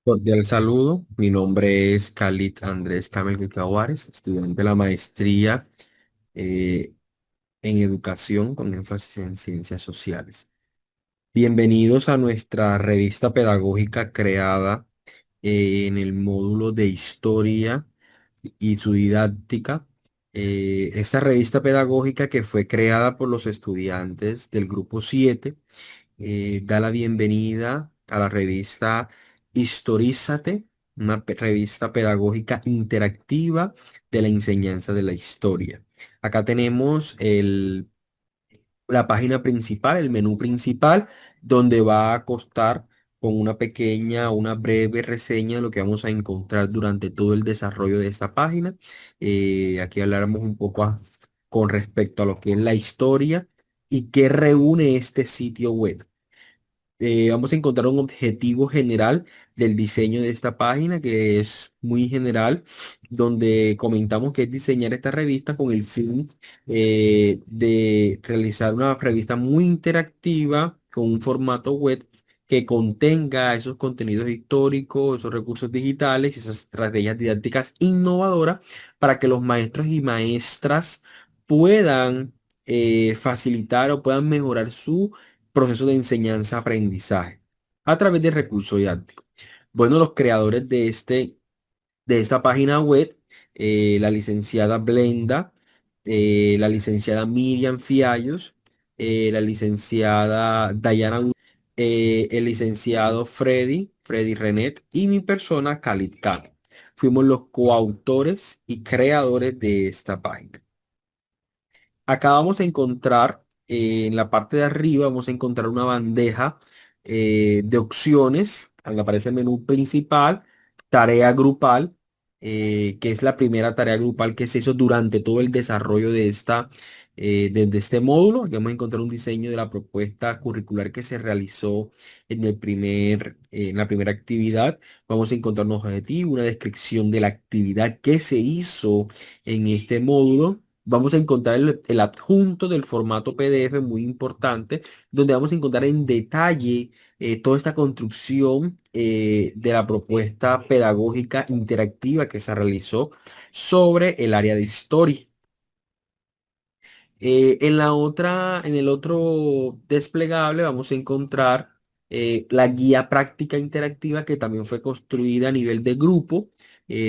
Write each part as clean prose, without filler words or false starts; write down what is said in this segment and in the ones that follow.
Cordial saludo, mi nombre es Khalid Andrés Camel Caguares, estudiante de la maestría eh, en educación con énfasis en ciencias sociales. Bienvenidos a nuestra revista pedagógica creada en el módulo de historia y su didáctica. Esta revista pedagógica que fue creada por los estudiantes del grupo 7 da la bienvenida a la revista Historízate, una revista pedagógica interactiva de la enseñanza de la historia. Acá tenemos la página principal, el menú principal, donde va a constar con una breve reseña de lo que vamos a encontrar durante todo el desarrollo de esta página. Aquí hablaremos un poco con respecto a lo que es la historia y qué reúne este sitio web. Vamos a encontrar un objetivo general del diseño de esta página que es muy general, donde comentamos que es diseñar esta revista con el fin de realizar una revista muy interactiva con un formato web que contenga esos contenidos históricos, esos recursos digitales y esas estrategias didácticas innovadoras para que los maestros y maestras puedan facilitar o puedan mejorar su proceso de enseñanza-aprendizaje a través de recursos didácticos. Bueno, los creadores de esta página web, la licenciada Blenda, la licenciada Miriam Fiallos, la licenciada Dayana, el licenciado Freddy Renet y mi persona, Khalid Khan. Fuimos los coautores y creadores de esta página. Acá vamos a encontrar, en la parte de arriba, vamos a encontrar una bandeja de opciones. Donde aparece el menú principal, tarea grupal, que es la primera tarea grupal que se hizo durante todo el desarrollo de este módulo. Aquí vamos a encontrar un diseño de la propuesta curricular que se realizó en la primera actividad. Vamos a encontrar un objetivo, una descripción de la actividad que se hizo en este módulo. Vamos a encontrar el adjunto del formato PDF muy importante, donde vamos a encontrar en detalle toda esta construcción de la propuesta pedagógica interactiva que se realizó sobre el área de historia. En el otro desplegable vamos a encontrar la guía práctica interactiva que también fue construida a nivel de grupo.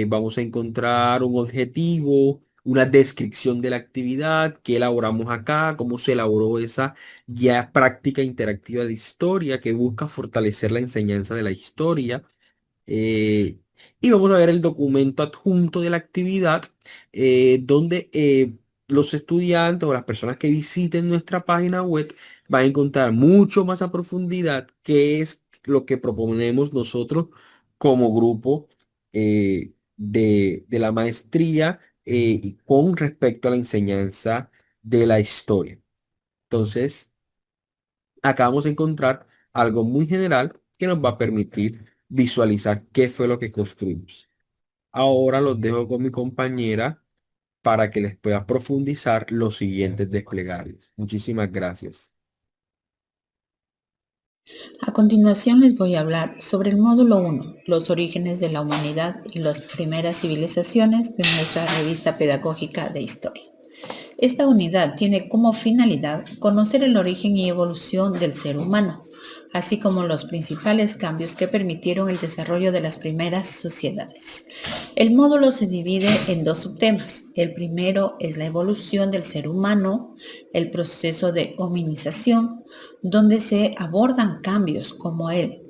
Vamos a encontrar un objetivo, una descripción de la actividad que elaboramos acá, cómo se elaboró esa guía práctica interactiva de historia que busca fortalecer la enseñanza de la historia. Eh, y vamos a ver el documento adjunto de la actividad, donde los estudiantes o las personas que visiten nuestra página web van a encontrar mucho más a profundidad qué es lo que proponemos nosotros como grupo de la maestría y con respecto a la enseñanza de la historia. Entonces, acá vamos a encontrar algo muy general que nos va a permitir visualizar qué fue lo que construimos. Ahora los dejo con mi compañera para que les pueda profundizar los siguientes desplegables. Muchísimas gracias. A continuación les voy a hablar sobre el módulo 1, los orígenes de la humanidad y las primeras civilizaciones de nuestra revista pedagógica de historia. Esta unidad tiene como finalidad conocer el origen y evolución del ser humano, así como los principales cambios que permitieron el desarrollo de las primeras sociedades. El módulo se divide en dos subtemas. El primero es la evolución del ser humano, el proceso de hominización, donde se abordan cambios como el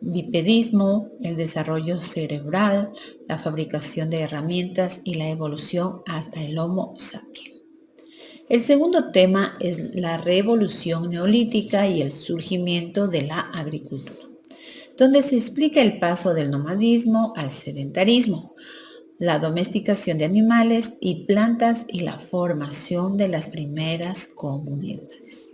bipedismo, el desarrollo cerebral, la fabricación de herramientas y la evolución hasta el Homo sapiens. El segundo tema es la revolución neolítica y el surgimiento de la agricultura, donde se explica el paso del nomadismo al sedentarismo, la domesticación de animales y plantas y la formación de las primeras comunidades.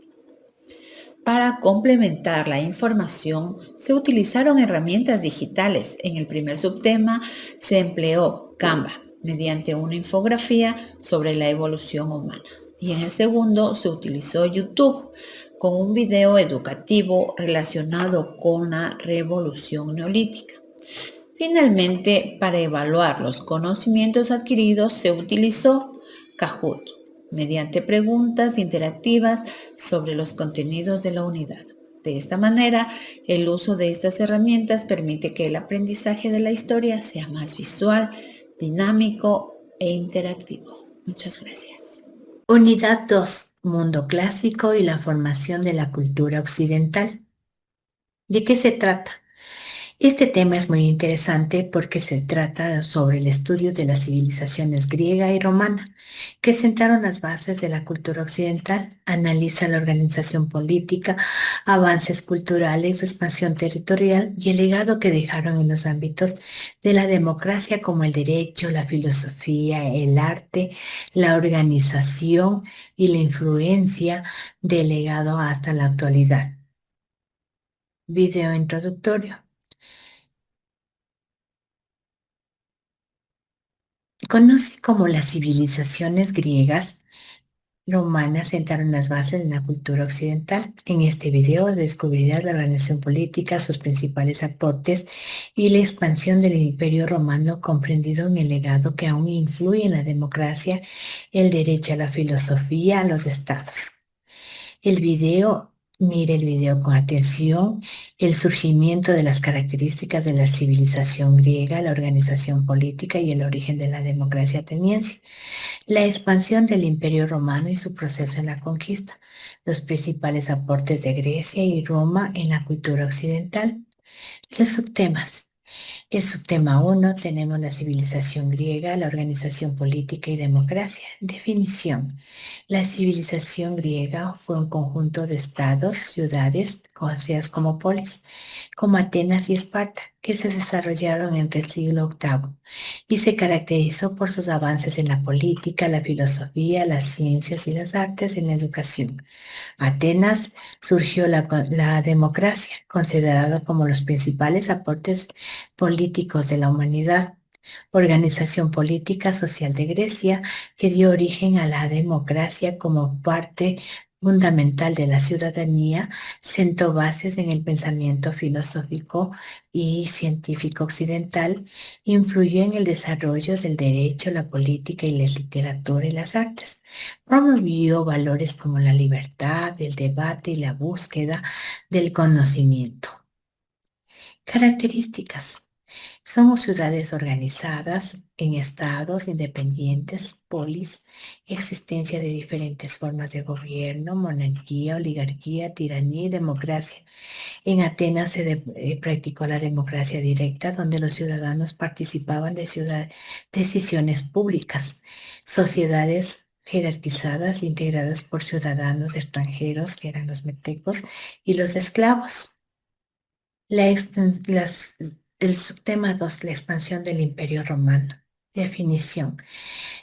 Para complementar la información, se utilizaron herramientas digitales. En el primer subtema se empleó Canva mediante una infografía sobre la evolución humana. Y en el segundo se utilizó YouTube con un video educativo relacionado con la revolución neolítica. Finalmente, para evaluar los conocimientos adquiridos se utilizó Kahoot, mediante preguntas interactivas sobre los contenidos de la unidad. De esta manera, el uso de estas herramientas permite que el aprendizaje de la historia sea más visual, dinámico e interactivo. Muchas gracias. Unidad 2. Mundo clásico y la formación de la cultura occidental. ¿De qué se trata? Este tema es muy interesante porque se trata sobre el estudio de las civilizaciones griega y romana, que sentaron las bases de la cultura occidental. Analiza la organización política, avances culturales, expansión territorial y el legado que dejaron en los ámbitos de la democracia como el derecho, la filosofía, el arte, la organización y la influencia del legado hasta la actualidad. Video introductorio. Conoce cómo las civilizaciones griegas, romanas sentaron las bases de la cultura occidental. En este video descubrirás la organización política, sus principales aportes y la expansión del Imperio Romano comprendido en el legado que aún influye en la democracia, el derecho a la filosofía, a los estados. Mire el video con atención, el surgimiento de las características de la civilización griega, la organización política y el origen de la democracia ateniense, la expansión del Imperio Romano y su proceso en la conquista, los principales aportes de Grecia y Roma en la cultura occidental. Los subtemas. El subtema 1 tenemos la civilización griega, la organización política y democracia. Definición. La civilización griega fue un conjunto de estados, ciudades, conocidas como polis, como Atenas y Esparta, que se desarrollaron entre el siglo VIII y se caracterizó por sus avances en la política, la filosofía, las ciencias y las artes en la educación. Atenas surgió la democracia, considerada como los principales aportes políticos de la humanidad. Organización política social de Grecia, que dio origen a la democracia como parte fundamental de la ciudadanía, sentó bases en el pensamiento filosófico y científico occidental, influyó en el desarrollo del derecho, la política y la literatura y las artes. Promovió valores como la libertad, el debate y la búsqueda del conocimiento. Características. Somos ciudades organizadas en estados independientes, polis, existencia de diferentes formas de gobierno, monarquía, oligarquía, tiranía y democracia. En Atenas se practicó la democracia directa, donde los ciudadanos participaban de decisiones públicas. Sociedades jerarquizadas, integradas por ciudadanos extranjeros, que eran los metecos, y los esclavos. El subtema 2, la expansión del Imperio Romano. Definición.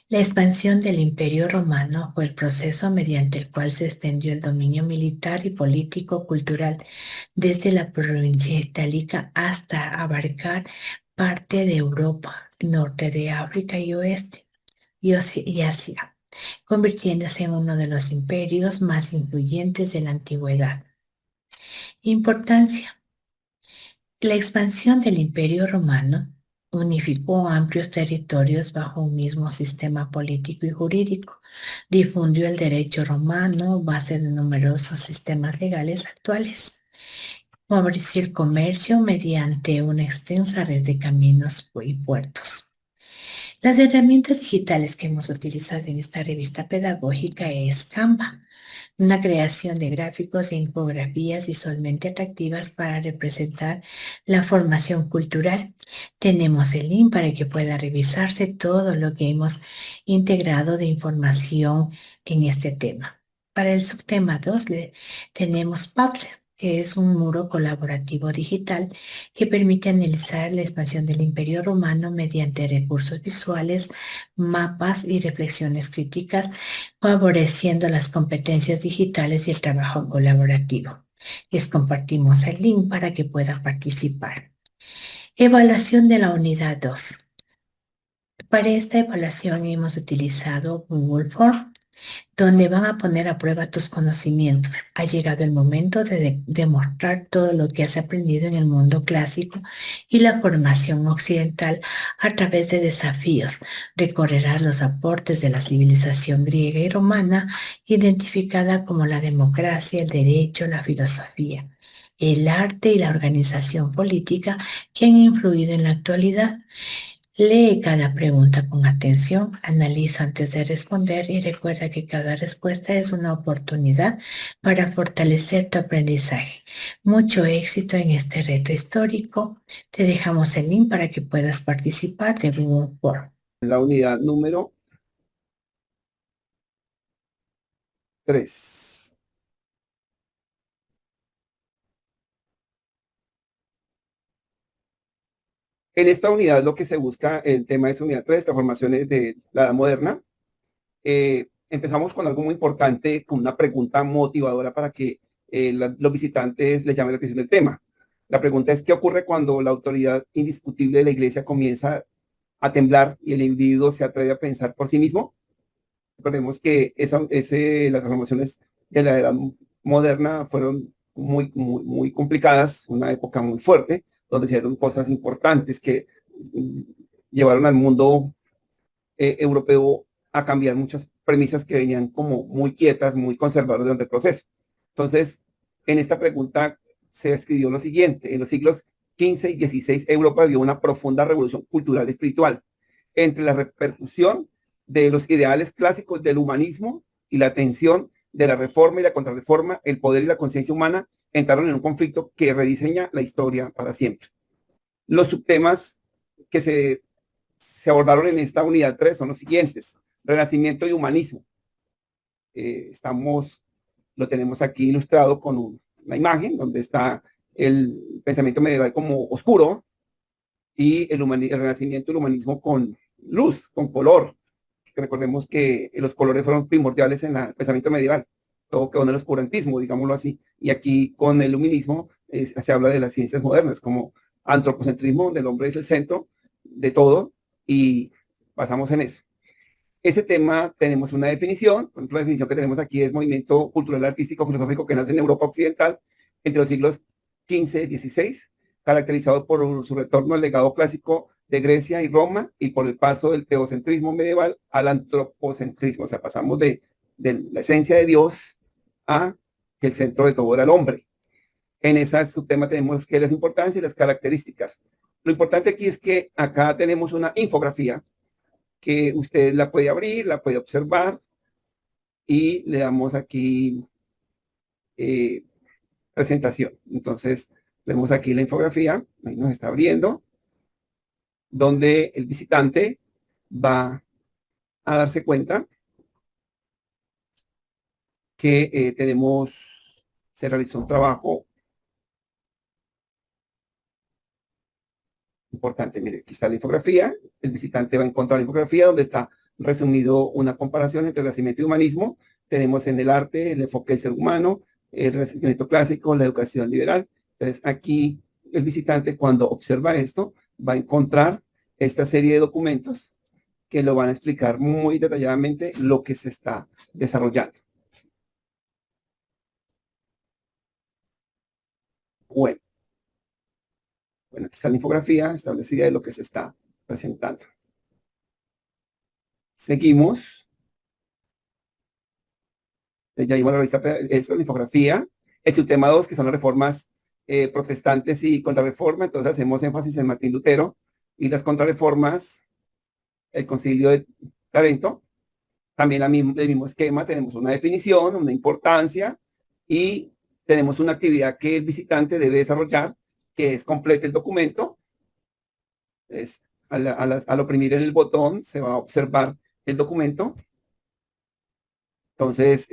La expansión del Imperio Romano fue el proceso mediante el cual se extendió el dominio militar y político-cultural desde la provincia itálica hasta abarcar parte de Europa, norte de África y oeste y Asia, convirtiéndose en uno de los imperios más influyentes de la antigüedad. Importancia. La expansión del Imperio Romano unificó amplios territorios bajo un mismo sistema político y jurídico, difundió el derecho romano, base de numerosos sistemas legales actuales, favoreció el comercio mediante una extensa red de caminos y puertos. Las herramientas digitales que hemos utilizado en esta revista pedagógica es Canva, una creación de gráficos e infografías visualmente atractivas para representar la formación cultural. Tenemos el link para que pueda revisarse todo lo que hemos integrado de información en este tema. Para el subtema 2 tenemos Padlet, que es un muro colaborativo digital que permite analizar la expansión del Imperio Romano mediante recursos visuales, mapas y reflexiones críticas, favoreciendo las competencias digitales y el trabajo colaborativo. Les compartimos el link para que puedan participar. Evaluación de la unidad 2. Para esta evaluación hemos utilizado Google Form. donde van a poner a prueba tus conocimientos. Ha llegado el momento de demostrar todo lo que has aprendido en el mundo clásico y la formación occidental a través de desafíos. Recorrerás los aportes de la civilización griega y romana, identificada como la democracia, el derecho, la filosofía, el arte y la organización política que han influido en la actualidad. Lee cada pregunta con atención, analiza antes de responder y recuerda que cada respuesta es una oportunidad para fortalecer tu aprendizaje. Mucho éxito en este reto histórico. Te dejamos el link para que puedas participar de Google Form. La unidad número 3. En esta unidad lo que se busca, el tema de esta unidad 3, transformaciones de la edad moderna. Empezamos con algo muy importante, con una pregunta motivadora para que los visitantes les llame la atención del tema. La pregunta es, ¿qué ocurre cuando la autoridad indiscutible de la iglesia comienza a temblar y el individuo se atreve a pensar por sí mismo? Recordemos que las transformaciones de la edad moderna fueron muy complicadas, una época muy fuerte, donde se dieron cosas importantes que llevaron al mundo europeo a cambiar muchas premisas que venían como muy quietas, muy conservadoras durante el proceso. Entonces, en esta pregunta se escribió lo siguiente: en los siglos XV y XVI, Europa vivió una profunda revolución cultural y espiritual. Entre la repercusión de los ideales clásicos del humanismo y la tensión de la reforma y la contrarreforma, el poder y la conciencia humana entraron en un conflicto que rediseña la historia para siempre. Los subtemas que se abordaron en esta unidad 3 son los siguientes: renacimiento y humanismo. Lo tenemos aquí ilustrado con una imagen donde está el pensamiento medieval como oscuro y el renacimiento y el humanismo con luz, con color. Recordemos que los colores fueron primordiales en el pensamiento medieval, todo quedó en el oscurantismo, digámoslo así, y aquí con el iluminismo se habla de las ciencias modernas como antropocentrismo, donde el hombre es el centro de todo y basamos en eso. Ese tema tenemos una definición. Por ejemplo, la definición que tenemos aquí es movimiento cultural, artístico, filosófico que nace en Europa occidental entre los siglos XV y XVI, caracterizado por su retorno al legado clásico de Grecia y Roma y por el paso del teocentrismo medieval al antropocentrismo. O sea, pasamos de la esencia de Dios a que el centro de todo era el hombre. En ese subtema tenemos que las importancias y las características. Lo importante aquí es que acá tenemos una infografía que usted la puede abrir, la puede observar y le damos aquí presentación. Entonces, vemos aquí la infografía, ahí nos está abriendo, donde el visitante va a darse cuenta que se realizó un trabajo importante. Mire, aquí está la infografía, el visitante va a encontrar la infografía donde está resumido una comparación entre Renacimiento y humanismo. Tenemos en el arte el enfoque del ser humano, el Renacimiento clásico, la educación liberal. Entonces aquí el visitante, cuando observa esto, va a encontrar esta serie de documentos que lo van a explicar muy detalladamente lo que se está desarrollando. Bueno, aquí está la infografía establecida de lo que se está presentando. Seguimos. Ya vimos la revista, esto, la infografía. El subtema 2, que son las reformas protestantes y contrarreforma. Entonces hacemos énfasis en Martín Lutero y las contrarreformas, el Concilio de Trento. También el mismo esquema, tenemos una definición, una importancia y tenemos una actividad que el visitante debe desarrollar, que es complete el documento. Es, al oprimir en el botón se va a observar el documento. Entonces,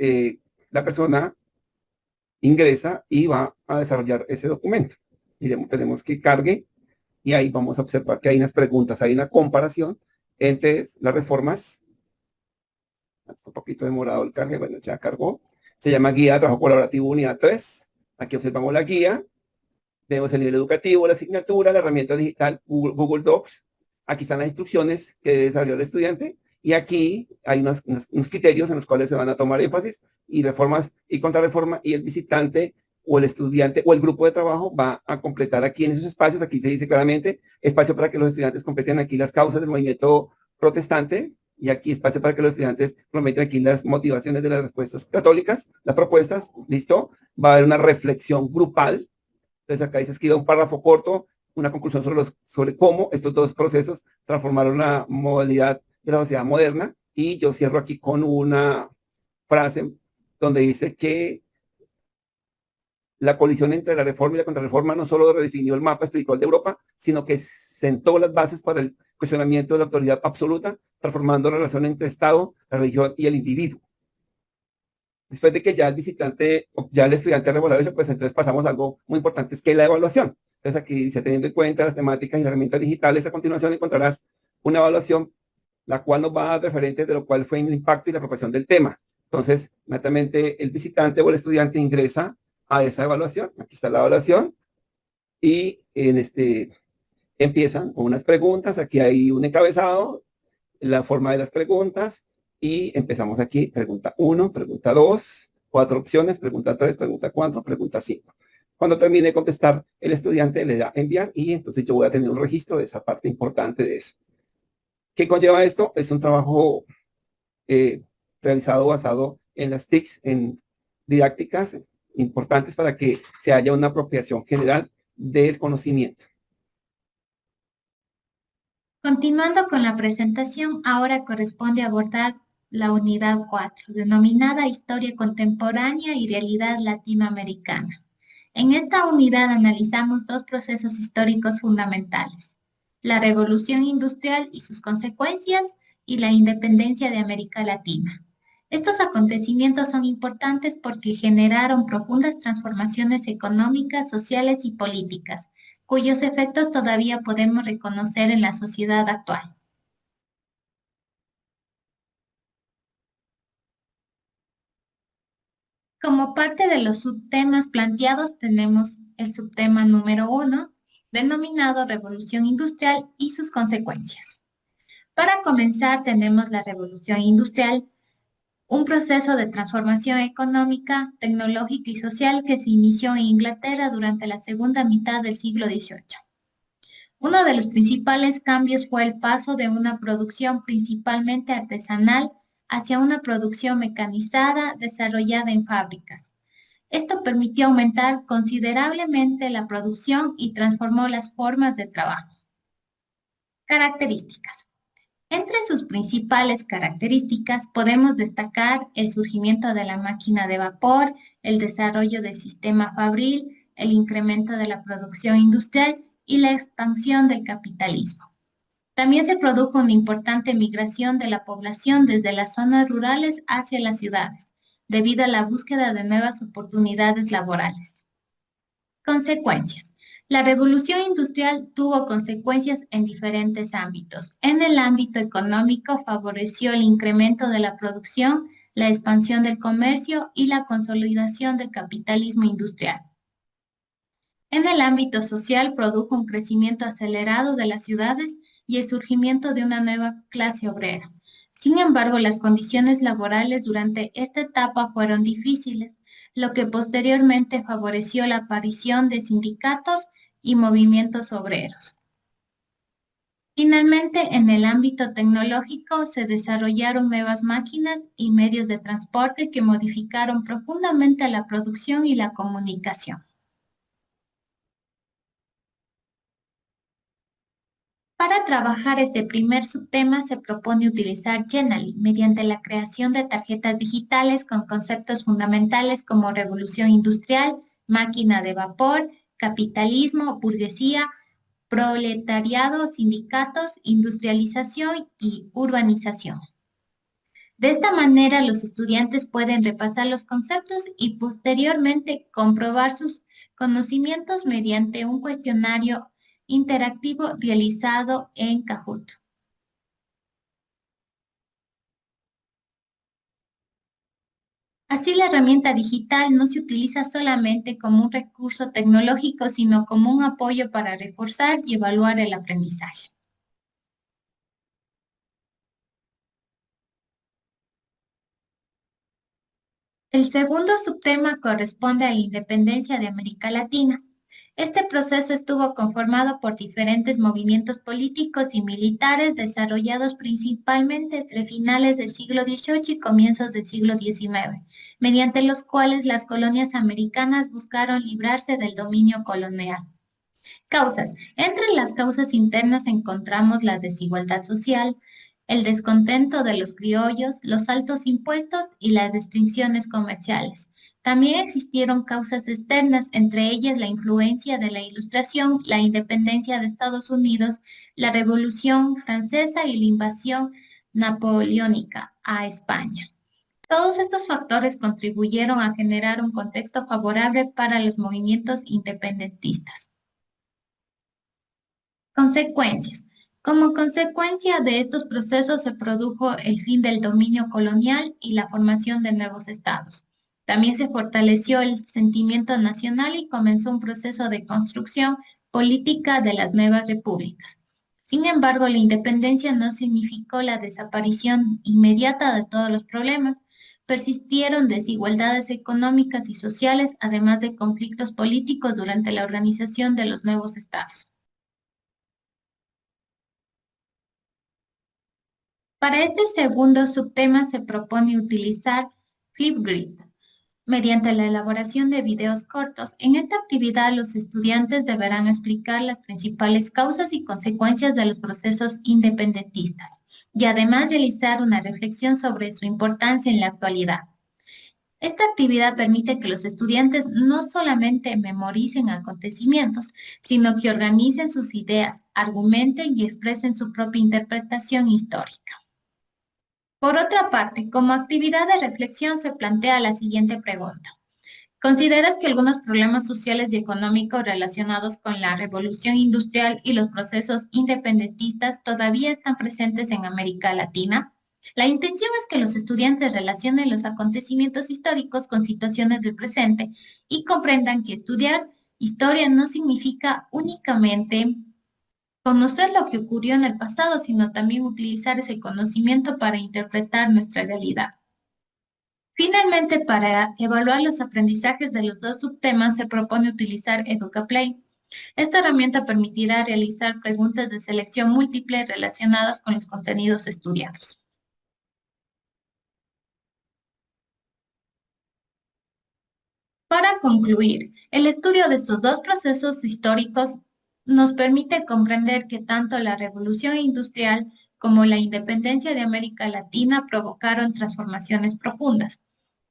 la persona ingresa y va a desarrollar ese documento. Y tenemos que cargue y ahí vamos a observar que hay unas preguntas, hay una comparación entre las reformas. Un poquito demorado el cargue, bueno, ya cargó. Se llama Guía de Trabajo Colaborativo Unidad 3. Aquí observamos la guía. Vemos el nivel educativo, la asignatura, la herramienta digital Google Docs. Aquí están las instrucciones que desarrolló el estudiante Y aquí hay unos criterios en los cuales se van a tomar énfasis y reformas y contrarreforma, y el visitante o el estudiante o el grupo de trabajo va a completar aquí en esos espacios. Aquí se dice claramente espacio para que los estudiantes completen aquí las causas del movimiento protestante, y aquí espacio para que los estudiantes prometen aquí las motivaciones de las respuestas católicas, las propuestas, listo. Va a haber una reflexión grupal. Entonces acá dice, escriba un párrafo corto, una conclusión sobre cómo estos dos procesos transformaron la modalidad de la sociedad moderna. Y yo cierro aquí con una frase donde dice que la colisión entre la reforma y la contrarreforma no solo redefinió el mapa espiritual de Europa, sino que sentó las bases para el cuestionamiento de la autoridad absoluta, transformando la relación entre Estado, la religión y el individuo. Después de que ya el visitante, ya el estudiante ha regulado eso, pues entonces pasamos a algo muy importante, es que es la evaluación. Entonces aquí dice, teniendo en cuenta las temáticas y las herramientas digitales, a continuación encontrarás una evaluación, la cual nos va a dar referentes de lo cual fue el impacto y la apropiación del tema. Entonces, inmediatamente el visitante o el estudiante ingresa a esa evaluación. Aquí está la evaluación y empiezan con unas preguntas. Aquí hay un encabezado, la forma de las preguntas, y empezamos aquí, pregunta 1, pregunta 2, 4 opciones, pregunta 3, pregunta 4, pregunta 5. Cuando termine de contestar, el estudiante le da enviar, y entonces yo voy a tener un registro de esa parte importante de eso. ¿Qué conlleva esto? Es un trabajo realizado basado en las TICs, en didácticas importantes para que se haya una apropiación general del conocimiento. Continuando con la presentación, ahora corresponde abordar la unidad 4, denominada Historia Contemporánea y Realidad Latinoamericana. En esta unidad analizamos dos procesos históricos fundamentales: la Revolución Industrial y sus consecuencias, y la independencia de América Latina. Estos acontecimientos son importantes porque generaron profundas transformaciones económicas, sociales y políticas, cuyos efectos todavía podemos reconocer en la sociedad actual. Como parte de los subtemas planteados, tenemos el subtema número 1, denominado Revolución Industrial y sus consecuencias. Para comenzar, tenemos la Revolución Industrial, un proceso de transformación económica, tecnológica y social que se inició en Inglaterra durante la segunda mitad del siglo XVIII. Uno de los principales cambios fue el paso de una producción principalmente artesanal hacia una producción mecanizada desarrollada en fábricas. Esto permitió aumentar considerablemente la producción y transformó las formas de trabajo. Características. Entre sus principales características podemos destacar el surgimiento de la máquina de vapor, el desarrollo del sistema fabril, el incremento de la producción industrial y la expansión del capitalismo. También se produjo una importante migración de la población desde las zonas rurales hacia las ciudades, debido a la búsqueda de nuevas oportunidades laborales. Consecuencias. La revolución industrial tuvo consecuencias en diferentes ámbitos. En el ámbito económico favoreció el incremento de la producción, la expansión del comercio y la consolidación del capitalismo industrial. En el ámbito social produjo un crecimiento acelerado de las ciudades y el surgimiento de una nueva clase obrera. Sin embargo, las condiciones laborales durante esta etapa fueron difíciles, lo que posteriormente favoreció la aparición de sindicatos y movimientos obreros. Finalmente, en el ámbito tecnológico se desarrollaron nuevas máquinas y medios de transporte que modificaron profundamente la producción y la comunicación. Para trabajar este primer subtema se propone utilizar Genially mediante la creación de tarjetas digitales con conceptos fundamentales como revolución industrial, máquina de vapor, capitalismo, burguesía, proletariado, sindicatos, industrialización y urbanización. De esta manera, los estudiantes pueden repasar los conceptos y posteriormente comprobar sus conocimientos mediante un cuestionario interactivo realizado en Kahoot. Así, la herramienta digital no se utiliza solamente como un recurso tecnológico, sino como un apoyo para reforzar y evaluar el aprendizaje. El segundo subtema corresponde a la independencia de América Latina. Este proceso estuvo conformado por diferentes movimientos políticos y militares desarrollados principalmente entre finales del siglo XVIII y comienzos del siglo XIX, mediante los cuales las colonias americanas buscaron librarse del dominio colonial. Causas. Entre las causas internas encontramos la desigualdad social, el descontento de los criollos, los altos impuestos y las restricciones comerciales. También existieron causas externas, entre ellas la influencia de la Ilustración, la independencia de Estados Unidos, la Revolución Francesa y la invasión napoleónica a España. Todos estos factores contribuyeron a generar un contexto favorable para los movimientos independentistas. Consecuencias. Como consecuencia de estos procesos se produjo el fin del dominio colonial y la formación de nuevos estados. También se fortaleció el sentimiento nacional y comenzó un proceso de construcción política de las nuevas repúblicas. Sin embargo, la independencia no significó la desaparición inmediata de todos los problemas. Persistieron desigualdades económicas y sociales, además de conflictos políticos durante la organización de los nuevos estados. Para este segundo subtema se propone utilizar Flipgrid mediante la elaboración de videos cortos. En esta actividad los estudiantes deberán explicar las principales causas y consecuencias de los procesos independentistas y además realizar una reflexión sobre su importancia en la actualidad. Esta actividad permite que los estudiantes no solamente memoricen acontecimientos, sino que organicen sus ideas, argumenten y expresen su propia interpretación histórica. Por otra parte, como actividad de reflexión se plantea la siguiente pregunta. ¿Consideras que algunos problemas sociales y económicos relacionados con la revolución industrial y los procesos independentistas todavía están presentes en América Latina? La intención es que los estudiantes relacionen los acontecimientos históricos con situaciones del presente y comprendan que estudiar historia no significa únicamente conocer lo que ocurrió en el pasado, sino también utilizar ese conocimiento para interpretar nuestra realidad. Finalmente, para evaluar los aprendizajes de los dos subtemas, se propone utilizar EducaPlay. Esta herramienta permitirá realizar preguntas de selección múltiple relacionadas con los contenidos estudiados. Para concluir, el estudio de estos dos procesos históricos nos permite comprender que tanto la revolución industrial como la independencia de América Latina provocaron transformaciones profundas.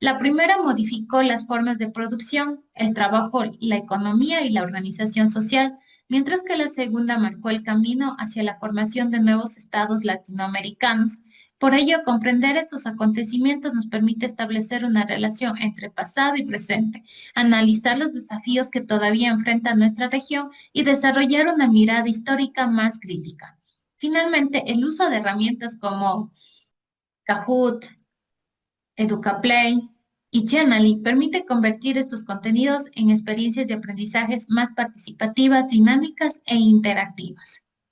La primera modificó las formas de producción, el trabajo, la economía y la organización social, mientras que la segunda marcó el camino hacia la formación de nuevos estados latinoamericanos. Por ello, comprender estos acontecimientos nos permite establecer una relación entre pasado y presente, analizar los desafíos que todavía enfrenta nuestra región y desarrollar una mirada histórica más crítica. Finalmente, el uso de herramientas como Kahoot, EducaPlay y Genially permite convertir estos contenidos en experiencias de aprendizajes más participativas, dinámicas e interactivas.